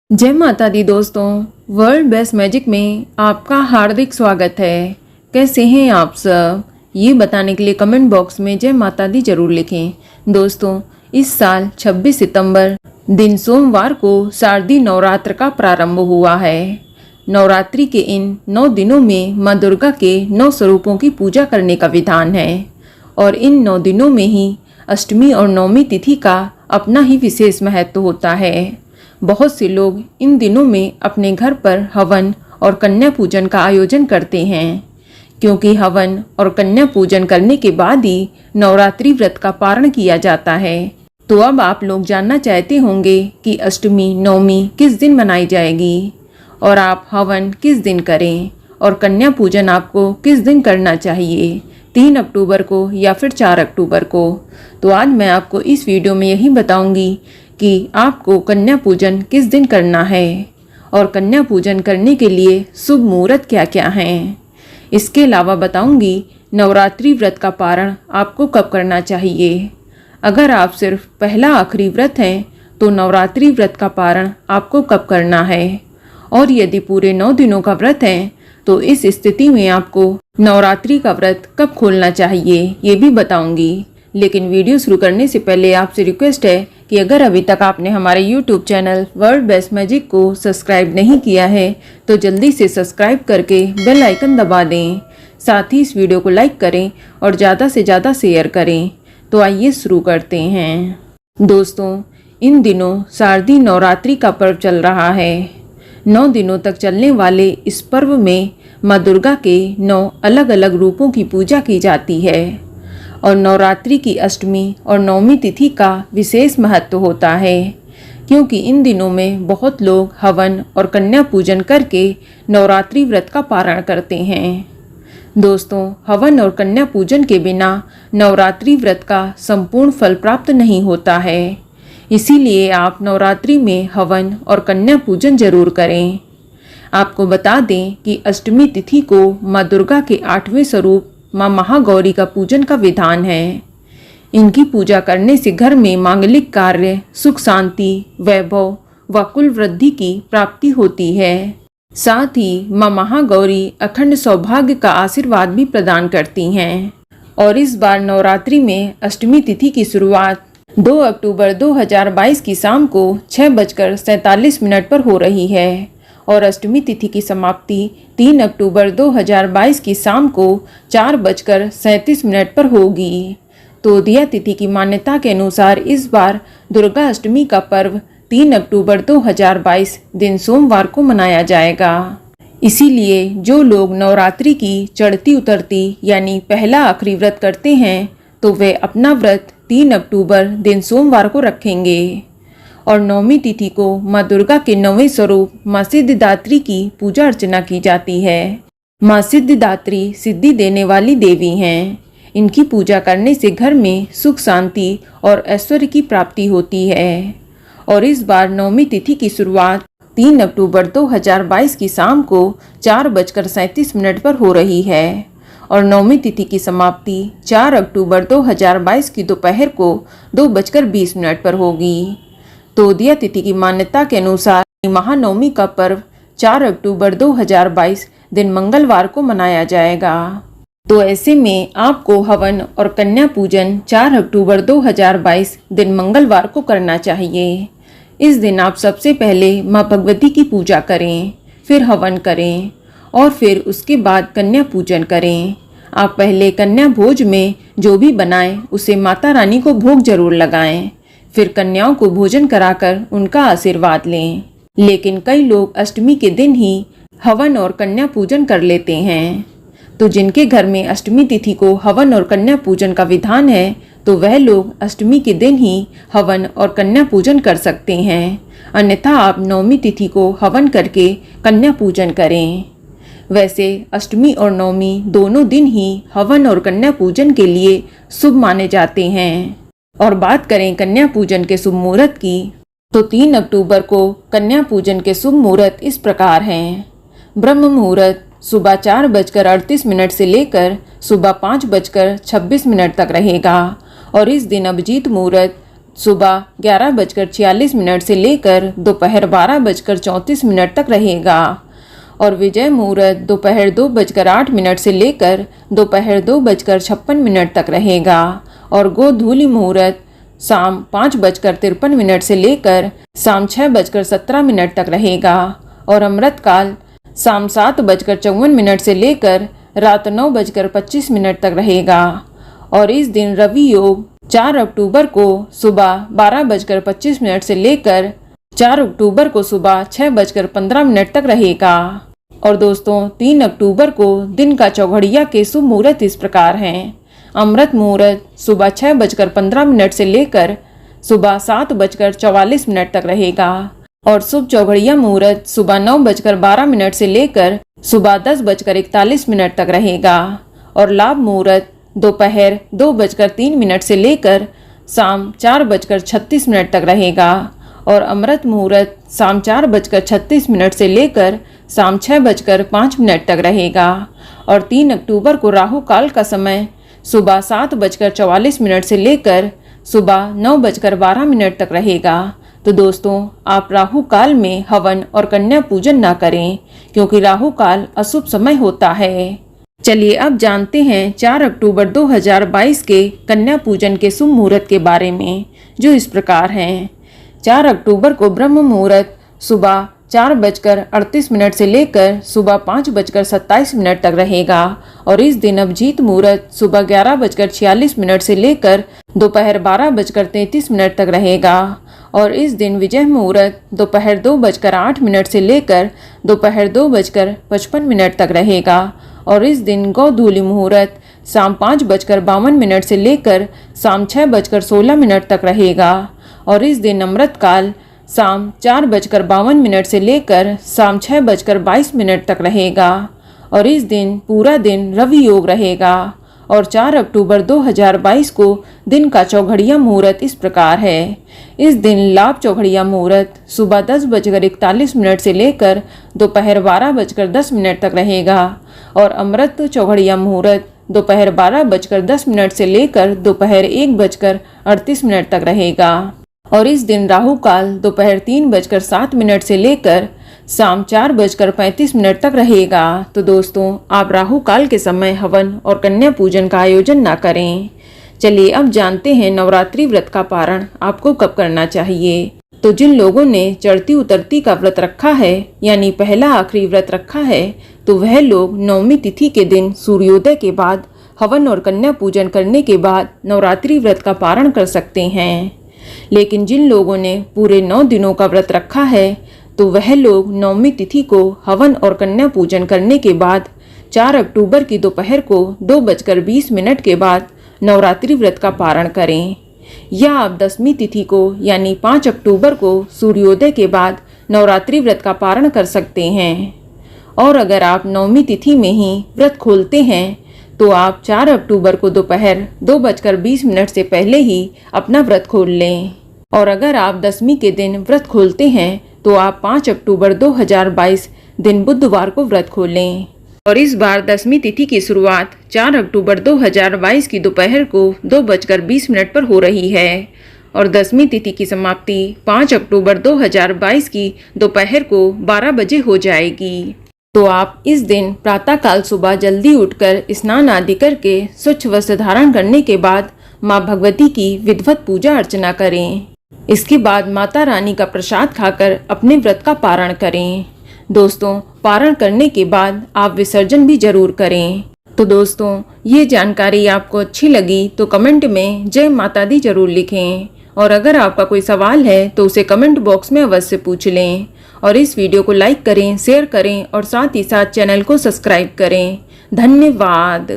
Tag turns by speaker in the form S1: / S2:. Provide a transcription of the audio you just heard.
S1: जय माता दी दोस्तों, वर्ल्ड बेस्ट मैजिक में आपका हार्दिक स्वागत है। कैसे हैं आप सब, ये बताने के लिए कमेंट बॉक्स में जय माता दी जरूर लिखें। दोस्तों, इस साल 26 सितंबर दिन सोमवार को शारदीय नवरात्र का प्रारंभ हुआ है। नवरात्रि के इन 9 दिनों में माँ दुर्गा के 9 स्वरूपों की पूजा करने का विधान है और इन 9 दिनों में ही अष्टमी और नवमी तिथि का अपना ही विशेष महत्व होता है। बहुत से लोग इन दिनों में अपने घर पर हवन और कन्या पूजन का आयोजन करते हैं, क्योंकि हवन और कन्या पूजन करने के बाद ही नवरात्रि व्रत का पारण किया जाता है। तो अब आप लोग जानना चाहते होंगे कि अष्टमी नवमी किस दिन मनाई जाएगी और आप हवन किस दिन करें और कन्या पूजन आपको किस दिन करना चाहिए, 3 अक्टूबर को या फिर 4 अक्टूबर को। तो आज मैं आपको इस वीडियो में यही बताऊंगी कि आपको कन्या पूजन किस दिन करना है और कन्या पूजन करने के लिए शुभ मुहूर्त क्या क्या हैं। इसके अलावा बताऊंगी नवरात्रि व्रत का पारण आपको कब करना चाहिए। अगर आप सिर्फ पहला आखिरी व्रत हैं तो नवरात्रि व्रत का पारण आपको कब करना है, और यदि पूरे 9 दिनों का व्रत है तो इस स्थिति में आपको नवरात्रि का व्रत कब खोलना चाहिए, ये भी बताऊंगी। लेकिन वीडियो शुरू करने से पहले आपसे रिक्वेस्ट है कि अगर अभी तक आपने हमारे YouTube channel world best magic को सब्सक्राइब नहीं किया है तो जल्दी से सब्सक्राइब करके बेल आइकन दबा दें। साथ ही इस वीडियो को लाइक करें और ज़्यादा से ज़्यादा शेयर करें। तो आइए शुरू करते हैं। दोस्तों, इन दिनों शारदीय नवरात्रि का पर्व चल रहा है। 9 दिनों तक चलने वाले इस पर्व में माँ दुर्गा के 9 अलग अलग रूपों की पूजा की जाती है और नवरात्रि की अष्टमी और नवमी तिथि का विशेष महत्व होता है, क्योंकि इन दिनों में बहुत लोग हवन और कन्या पूजन करके नवरात्रि व्रत का पारण करते हैं। दोस्तों, हवन और कन्या पूजन के बिना नवरात्रि व्रत का संपूर्ण फल प्राप्त नहीं होता है। इसीलिए आप नवरात्रि में हवन और कन्या पूजन जरूर करें। आपको बता दें कि अष्टमी तिथि को माँ दुर्गा के 8वें स्वरूप माँ महागौरी का पूजन का विधान है। इनकी पूजा करने से घर में मांगलिक कार्य, सुख शांति, वैभव व कुल वृद्धि की प्राप्ति होती है। साथ ही माँ महागौरी अखंड सौभाग्य का आशीर्वाद भी प्रदान करती हैं। और इस बार नवरात्रि में अष्टमी तिथि की शुरुआत 2 अक्टूबर 2022 की शाम को 6:47 पर हो रही है और अष्टमी तिथि की समाप्ति 3 अक्टूबर 2022 की शाम को 4:37 पर होगी। तो दिया तिथि की मान्यता के अनुसार इस बार दुर्गा अष्टमी का पर्व 3 अक्टूबर 2022 दिन सोमवार को मनाया जाएगा। इसीलिए जो लोग नवरात्रि की चढ़ती उतरती यानी पहला आखिरी व्रत करते हैं तो वे अपना व्रत 3 अक्टूबर दिन सोमवार को रखेंगे। और नवमी तिथि को माँ दुर्गा के 9वें स्वरूप माँ सिद्धिदात्री की पूजा अर्चना की जाती है। माँ सिद्धिदात्री सिद्धि देने वाली देवी हैं। इनकी पूजा करने से घर में सुख शांति और ऐश्वर्य की प्राप्ति होती है। और इस बार नवमी तिथि की शुरुआत 3 अक्टूबर 2022 की शाम को 4:37 पर हो रही है और नवमी तिथि की समाप्ति 4 अक्टूबर 2022 की दोपहर को 2:20 पर होगी। तो दिया तिथि की मान्यता के अनुसार महानवमी का पर्व 4 अक्टूबर 2022 दिन मंगलवार को मनाया जाएगा। तो ऐसे में आपको हवन और कन्या पूजन 4 अक्टूबर 2022 दिन मंगलवार को करना चाहिए। इस दिन आप सबसे पहले माँ भगवती की पूजा करें, फिर हवन करें और फिर उसके बाद कन्या पूजन करें। आप पहले कन्या भोज में जो भी बनाएं उसे माता रानी को भोग जरूर लगाएं, फिर कन्याओं को भोजन कराकर उनका आशीर्वाद लें। लेकिन कई लोग अष्टमी के दिन ही हवन और कन्या पूजन कर लेते हैं। तो जिनके घर में अष्टमी तिथि को हवन और कन्या पूजन का विधान है तो वह लोग अष्टमी के दिन ही हवन और कन्या पूजन कर सकते हैं, अन्यथा आप नवमी तिथि को हवन करके कन्या पूजन करें। वैसे अष्टमी और नवमी दोनों दिन ही हवन और कन्या पूजन के लिए शुभ माने जाते हैं। और बात करें कन्या पूजन के शुभ मुहूर्त की तो 3 अक्टूबर को कन्या पूजन के शुभ मुहूर्त इस प्रकार हैं। ब्रह्म मुहूर्त सुबह 4:38 से लेकर सुबह 5:26 तक रहेगा और इस दिन अभिजीत मुहूर्त सुबह 11:46 से लेकर दोपहर 12:34 तक रहेगा और विजय मुहूर्त दोपहर 2:08 से लेकर दोपहर 2:56 तक रहेगा और गोधूली मुहूर्त शाम 5:53 से लेकर शाम 6:17 तक रहेगा और अमृतकाल शाम 7:54 से लेकर रात 9:25 तक रहेगा और इस दिन रवि योग 4 अक्टूबर को सुबह 12:25 से लेकर 4 अक्टूबर को सुबह 6:15 तक रहेगा। और दोस्तों 3 अक्टूबर को दिन का चौघड़िया के शुभ मुहूर्त इस प्रकार हैं। अमृत मुहूर्त सुबह 6:15 से लेकर सुबह 7:44 तक रहेगा और शुभ चौघड़िया मुहूर्त सुबह 9:12 से लेकर सुबह 10:41 तक रहेगा और लाभ मुहूर्त दोपहर 2:03 से लेकर शाम 4:36 तक रहेगा और अमृत मुहूर्त शाम 4:36 से लेकर शाम 6:05 तक रहेगा और 3 अक्टूबर को राहु काल का समय सुबह 7:44 से लेकर सुबह 9:12 तक रहेगा। तो दोस्तों आप राहु काल में हवन और कन्या पूजन ना करें क्योंकि राहु काल अशुभ समय होता है। चलिए अब जानते हैं 4 अक्टूबर 2022 के कन्या पूजन के शुभ मुहूर्त के बारे में, जो इस प्रकार हैं। 4 अक्टूबर को ब्रह्म मुहूर्त सुबह 4:38 से लेकर सुबह 5:27 तक रहेगा और इस दिन अभिजीत मुहूर्त सुबह 11:46 से लेकर दोपहर 12:33 तक रहेगा और इस दिन विजय मुहूर्त दोपहर 2:08 से लेकर दोपहर 2:55 तक रहेगा और इस दिन गोधूली मुहूर्त शाम 5:52 से लेकर शाम 6:16 तक रहेगा और इस दिन अमृतकाल शाम 4:52 से लेकर शाम 6:22 तक रहेगा और इस दिन पूरा दिन रवि योग रहेगा और 4 अक्टूबर 2022 को दिन का चौघड़िया मुहूर्त इस प्रकार है। इस दिन लाभ चौघड़िया मुहूर्त सुबह 10:41 से लेकर दोपहर 12:10 तक रहेगा और अमृत चौघड़िया मुहूर्त दोपहर 12:10 से लेकर दोपहर 1:38 तक रहेगा और इस दिन राहु काल दोपहर 3:07 से लेकर शाम 4:35 तक रहेगा। तो दोस्तों आप राहु काल के समय हवन और कन्या पूजन का आयोजन ना करें। चलिए अब जानते हैं नवरात्रि व्रत का पारण आपको कब करना चाहिए। तो जिन लोगों ने चढ़ती उतरती का व्रत रखा है यानी पहला आखिरी व्रत रखा है तो वह लोग नवमी तिथि के दिन सूर्योदय के बाद हवन और कन्या पूजन करने के बाद नवरात्रि व्रत का पारण कर सकते हैं। लेकिन जिन लोगों ने पूरे 9 दिनों का व्रत रखा है तो वह लोग नवमी तिथि को हवन और कन्या पूजन करने के बाद 4 अक्टूबर की दोपहर को 2:20 के बाद नवरात्रि व्रत का पारण करें या आप 10वीं तिथि को यानी 5 अक्टूबर को सूर्योदय के बाद नवरात्रि व्रत का पारण कर सकते हैं। और अगर आप 9वीं तिथि में ही व्रत खोलते हैं तो आप 4 अक्टूबर को दोपहर 2:20 से पहले ही अपना व्रत खोल लें और अगर आप 10वीं के दिन व्रत खोलते हैं तो आप 5 अक्टूबर 2022 दिन बुधवार को व्रत खोलें। और इस बार 10वीं तिथि की शुरुआत 4 अक्टूबर 2022 की दोपहर को 2:20 पर हो रही है और 10वीं तिथि की समाप्ति 5 अक्टूबर 2022 की दोपहर को 12 बजे हो जाएगी। तो आप इस दिन प्रातःकाल सुबह जल्दी उठकर स्नान आदि करके स्वच्छ वस्त्र धारण करने के बाद माँ भगवती की विधिवत पूजा अर्चना करें। इसके बाद माता रानी का प्रसाद खाकर अपने व्रत का पारण करें। दोस्तों पारण करने के बाद आप विसर्जन भी जरूर करें। तो दोस्तों ये जानकारी आपको अच्छी लगी तो कमेंट में जय माता दी जरूर लिखें और अगर आपका कोई सवाल है तो उसे कमेंट बॉक्स में अवश्य पूछ लें और इस वीडियो को लाइक करें, शेयर करें और साथ ही साथ चैनल को सब्सक्राइब करें। धन्यवाद।